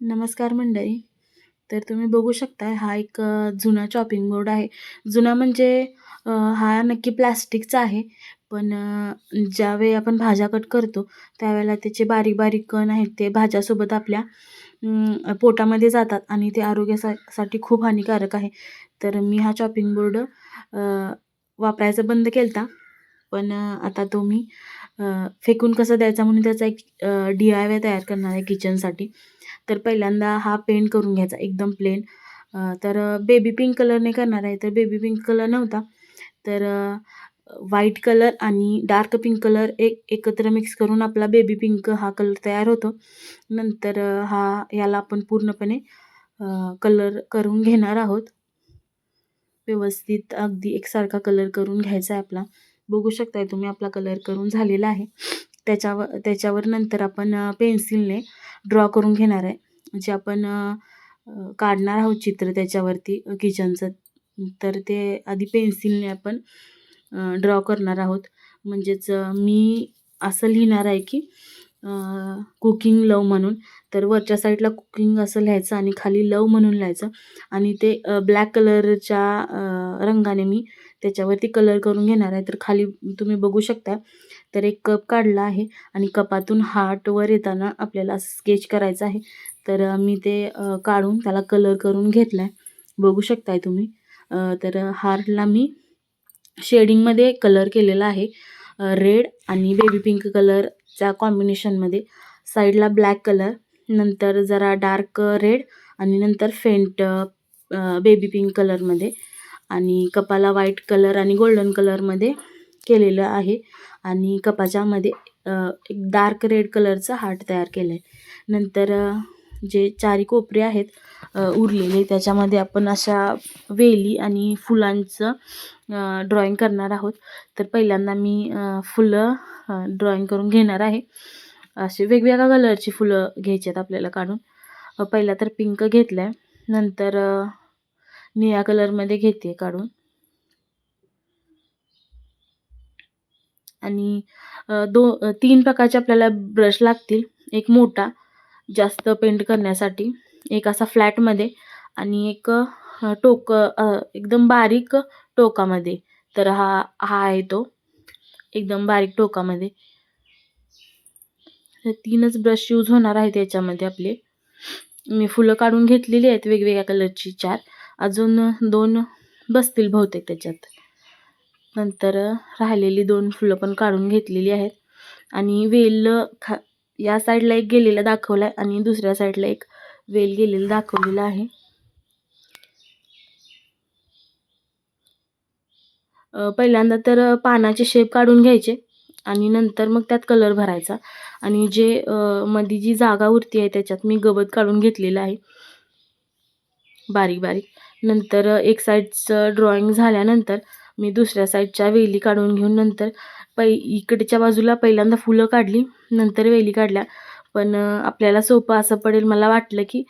नमस्कार मंडळी. तर तुम्ही बघू शकताय हा एक जुना चॉपिंग बोर्ड आहे. जुना म्हणजे हा नक्की प्लास्टिकचा आहे. पण ज्यावेळी आपण भाज्या कट करतो त्यावेळेला त्याचे बारीक-बारीक कण आहेत ते भाज्यासोबत आपल्या पोटामध्ये जातात आणि ते साठी खूप हानिकारक आहे. तर मी हा चॉपिंग बोर्ड वापरायचा बंद केलता. पण आता तो मी फेकून कसं द्यायचा म्हणून त्याचा एक DIY तयार करणार आहे किचनसाठी. तर पहिल्यांदा हा पेंट करून घ्यायचा एकदम प्लेन. तर बेबी पिंक कलरने करणार आहे. तर बेबी पिंक कलर नव्हता. तर व्हाईट कलर आणि डार्क पिंक कलर एकत्र मिक्स करून आपला बेबी पिंक हा कलर तयार होतो. नंतर याला आपण पूर्णपणे कलर करून घेणार आहोत. व्यवस्थित अगदी एकसारखा कलर करून घ्यायचा आहे आपला. बघू शकताय तुम्ही आपला कलर करून झालेला आहे. त्याच्यावर नंतर आपण पेन्सिलने ड्रॉ करून घेणार आहे. जे आपण काढणार आहोत चित्र त्याच्यावरती किचनचं. तर ते आधी पेन्सिलने आपण ड्रॉ करणार आहोत. म्हणजेच मी असं लिहिणार आहे की कुकिंग लव म्हणून. तर वरच्या साईडला कुकिंग असं लिहायचं आणि खाली लव म्हणून लिहायचं आणि ते ब्लॅक कलरच्या रंगाने मी त्याच्यावरती कलर करून घेणार आहे. तर खाली तुम्ही बघू शकता. तर एक कप काढला आहे आणि कपातून हार्ट वर येताना आपल्याला स्केच करायचं आहे. तर मी ते काढून त्याला कलर करून घेतला आहे. बघू शकताय तुम्ही. तर हार्टला मी शेडिंगमध्ये कलर केलेला आहे. रेड आणि बेबी पिंक कलरच्या कॉम्बिनेशनमध्ये. साईडला ब्लॅक कलर, नंतर जरा डार्क रेड आणि नंतर फेंट बेबी पिंक कलरमध्ये आणि कपाला व्हाईट कलर आणि गोल्डन कलरमध्ये केलेलं आहे आणि कपाच्यामध्ये एक डार्क रेड कलरचा हार्ट तयार केलं आहे. नंतर जे चारी कोपरे आहेत उरलेले त्याच्यामध्ये आपण अशा वेली आणि फुलांचं ड्रॉइंग करणार आहोत. तर पहिल्यांदा मी फुलं ड्रॉइंग करून घेणार आहे. असे वेगवेगळ्या कलरची फुलं घ्यायची आहेत आपल्याला काढून. पहिला तर पिंक घेतला आहे, नंतर निळ्या कलरमध्ये घेते काढून आणि 3 प्रकारचे आपल्याला ब्रश लागतील. एक मोठा जास्त पेंट करण्यासाठी, एक असा फ्लॅटमध्ये आणि एक एकदम बारीक टोकामध्ये. तर हा आहे तो एकदम बारीक टोकामध्ये. हे 3च ब्रश यूज होणार आहेत याच्यामध्ये आपले. मी फुलं काढून घेतलेली आहेत वेगवेगळ्या कलरची 4. अजून 2 बसतील बहुतेक त्याच्यात. नंतर राहिलेली 2 फुलं पण काढून घेतलेली आहेत आणि वेल या साईडला एक गेलेला दाखवला आहे आणि दुसऱ्या साईडला एक वेल गेलेला दाखवलेला आहे. पहिल्यांदा तर पानाचे शेप काढून घ्यायचे आणि नंतर मग त्यात कलर भरायचा आणि जे मध्ये जी जागा उरती आहे त्याच्यात मी गवत काढून घेतलेलं आहे बारीक-बारीक. नंतर एक साईडचं ड्रॉइंग झाल्यानंतर मी दुसऱ्या साईडच्या वेली काढून घेऊन नंतर इकडच्या बाजूला पहिल्यांदा फुलं काढली, नंतर वेली काढल्या. पण आपल्याला सोपं असं पडेल मला वाटलं की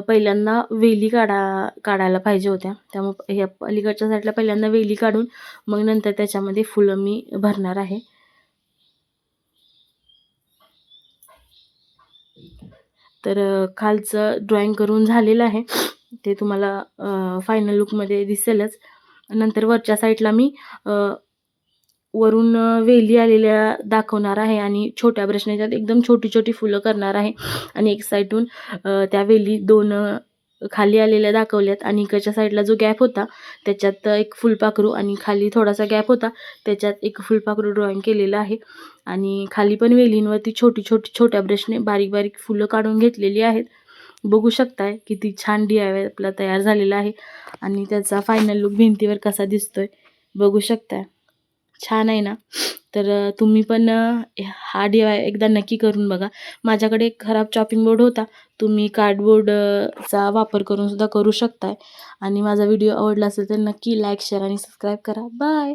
पहिल्यांदा वेली काढायला पाहिजे होत्या. त्यामुळे ह्या अलीकडच्या साईडला पहिल्यांदा वेली काढून मग नंतर त्याच्यामध्ये फुलं मी भरणार आहे. तर खालचं ड्रॉइंग करून झालेलं आहे. ते तुम्हाला फायनल लुकमध्ये दिसेलच. नंतर वरच्या साईडला मी वरून वेली आलेल्या दाखवणार आहे आणि छोट्या ब्रशने त्यात एकदम छोटी-छोटी फुलं करणार आहे आणि एक साईडून त्या वेली 2 खाली आलेल्या दाखवल्यात आणि इकडच्या साईडला जो गॅप होता त्याच्यात एक फुलपाखरू आणि खाली थोडासा गॅप होता त्याच्यात एक फुलपाखरू ड्रॉइंग केलेलं आहे आणि खाली पण वेलींवरती छोट्या ब्रशने बारीक-बारीक फुलं काढून घेतलेली आहेत. बघू शकताय किती छान DIY आपला तयार झालेला आहे आणि त्याचा फायनल लुक भिंतीवर कसा दिसतोय बघू शकताय. छान आहे ना? तर तुम्ही पण हा DIY एकदा नक्की करून बघा. माझ्याकडे एक खराब चॉपिंग बोर्ड होता. तुम्ही कार्डबोर्डचा वापर करून सुद्धा करू शकताय आणि माझा व्हिडिओ आवडला असेल तर नक्की लाईक, शेअर आणि सबस्क्राईब करा. बाय.